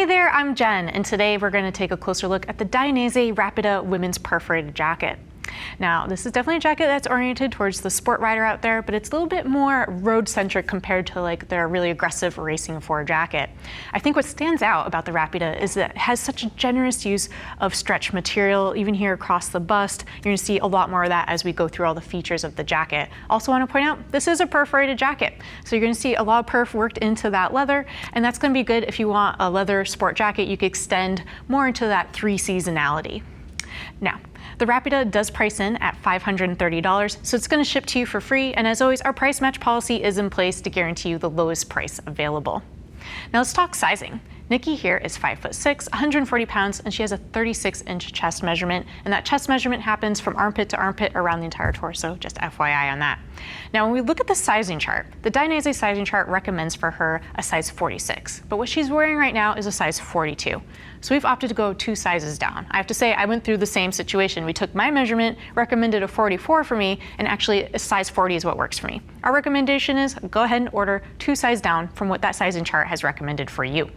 Hey there, I'm Jen, and today we're going to take a closer look at the Dainese Rapida women's perforated jacket. Now, this is definitely a jacket that's oriented towards the sport rider out there, but it's a little bit more road-centric compared to like their really aggressive racing forward jacket. I think what stands out about the Rapida is that it has such a generous use of stretch material, even here across the bust. You're going to see a lot more of that as we go through all the features of the jacket. Also want to point out, this is a perforated jacket, so you're going to see a lot of perf worked into that leather, and that's going to be good if you want a leather sport jacket. You could extend more into that 3-seasonality. Now, the Rapida does price in at $530, so it's going to ship to you for free, and as always, our price match policy is in place to guarantee you the lowest price available. Now let's talk sizing. Nikki here is 5'6", 140 pounds, and she has a 36-inch chest measurement, and that chest measurement happens from armpit to armpit around the entire torso, just FYI on that. Now, when we look at the sizing chart, the Dainese sizing chart recommends for her a size 46, but what she's wearing right now is a size 42. So we've opted to go 2 sizes down. I have to say, I went through the same situation. We took my measurement, recommended a 44 for me, and actually a size 40 is what works for me. Our recommendation is go ahead and order 2 sizes down from what that sizing chart has recommended for you.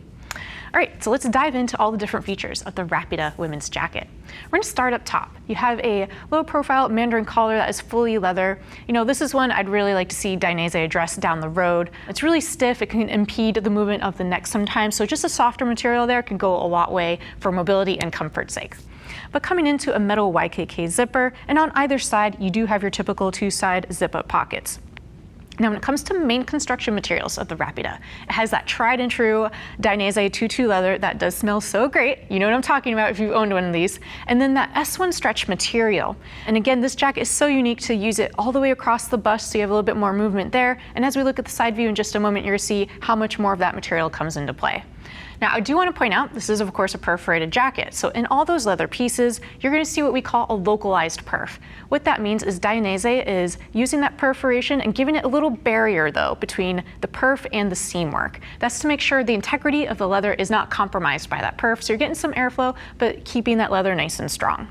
All right, so let's dive into all the different features of the Rapida women's jacket. We're gonna start up top. You have a low profile mandarin collar that is fully leather. You know, this is one I'd really like to see Dainese address down the road. It's really stiff, it can impede the movement of the neck sometimes, so just a softer material there can go a lot way for mobility and comfort's sake. But coming into a metal YKK zipper, and on either side, you do have your typical 2-side zip-up pockets. Now, when it comes to main construction materials of the Rapida, it has that tried and true Dainese Tutu leather that does smell so great. You know what I'm talking about if you've owned one of these. And then that S1 stretch material. And again, this jacket is so unique to use it all the way across the bust, so you have a little bit more movement there. And as we look at the side view in just a moment, you're gonna see how much more of that material comes into play. Now, I do want to point out, this is of course a perforated jacket. So in all those leather pieces, you're going to see what we call a localized perf. What that means is Dainese is using that perforation and giving it a little barrier though between the perf and the seam work. That's to make sure the integrity of the leather is not compromised by that perf. So you're getting some airflow, but keeping that leather nice and strong.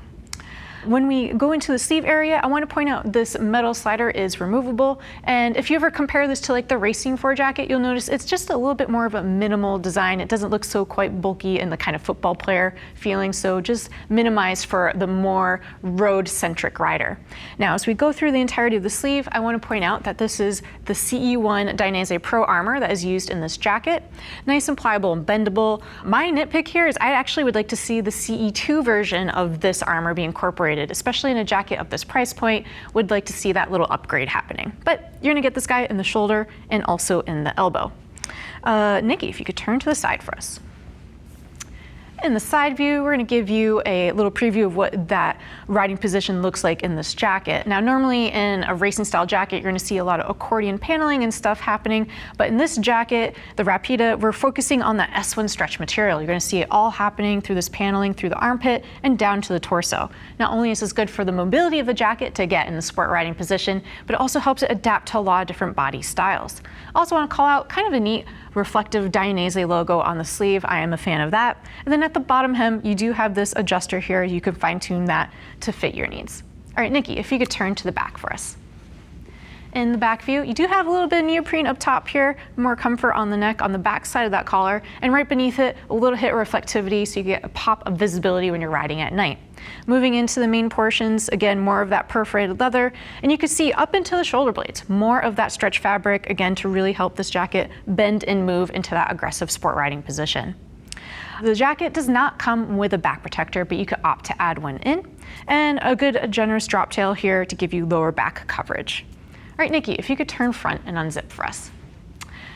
When we go into the sleeve area, I want to point out this metal slider is removable, and if you ever compare this to like the racing forward jacket, you'll notice it's just a little bit more of a minimal design. It doesn't look so quite bulky and the kind of football player feeling, so just minimized for the more road-centric rider. Now, as we go through the entirety of the sleeve, I want to point out that this is the CE1 Dainese Pro armor that is used in this jacket. Nice and pliable and bendable. My nitpick here is I actually would like to see the CE2 version of this armor be incorporated, especially in a jacket of this price point. Would like to see that little upgrade happening. But you're gonna get this guy in the shoulder and also in the elbow. Nikki, if you could turn to the side for us. In the side view, we're going to give you a little preview of what that riding position looks like in this jacket. Now, normally in a racing style jacket, you're going to see a lot of accordion paneling and stuff happening, but in this jacket, the Rapida, we're focusing on the S1 stretch material. You're going to see it all happening through this paneling through the armpit and down to the torso. Not only is this good for the mobility of the jacket to get in the sport riding position, but it also helps it adapt to a lot of different body styles. Also want to call out kind of a neat reflective Dainese logo on the sleeve. I am a fan of that. And then at the bottom hem, you do have this adjuster here. You can fine tune that to fit your needs. All right, Nikki, if you could turn to the back for us. In the back view, you do have a little bit of neoprene up top here, more comfort on the neck on the back side of that collar, and right beneath it, a little hit of reflectivity so you get a pop of visibility when you're riding at night. Moving into the main portions, again, more of that perforated leather, and you can see up into the shoulder blades, more of that stretch fabric, again, to really help this jacket bend and move into that aggressive sport riding position. The jacket does not come with a back protector, but you could opt to add one in, and a good generous drop tail here to give you lower back coverage. All right, Nikki, if you could turn front and unzip for us.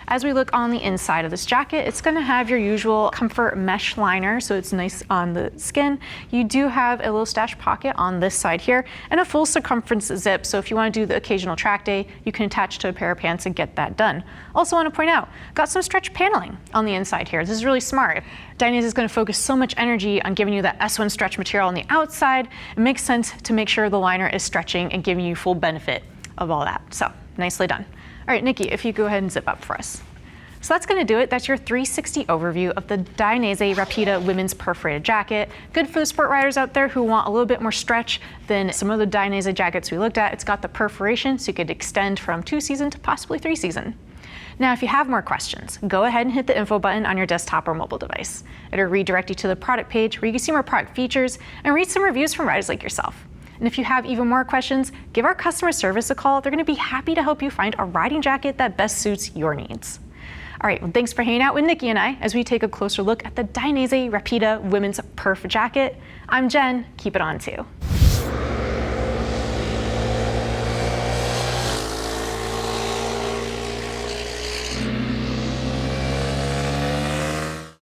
As we look on the inside of this jacket, it's going to have your usual comfort mesh liner, so it's nice on the skin. You do have a little stash pocket on this side here, and a full circumference zip, so if you want to do the occasional track day, you can attach to a pair of pants and get that done. Also want to point out, got some stretch paneling on the inside here. This is really smart. Dainese is going to focus so much energy on giving you that S1 stretch material on the outside. It makes sense to make sure the liner is stretching and giving you full benefit of all that. So, nicely done. All right, Nikki, if you go ahead and zip up for us. So that's going to do it. That's your 360 overview of the Dainese Rapida women's perforated jacket. Good for the sport riders out there who want a little bit more stretch than some of the Dainese jackets we looked at. It's got the perforation, so you could extend from 2-season to possibly 3-season. Now, if you have more questions, go ahead and hit the info button on your desktop or mobile device. It'll redirect you to the product page where you can see more product features and read some reviews from riders like yourself. And if you have even more questions, give our customer service a call. They're going to be happy to help you find a riding jacket that best suits your needs. All right, well, thanks for hanging out with Nikki and I as we take a closer look at the Dainese Rapida women's perf jacket. I'm Jen. Keep it on, too.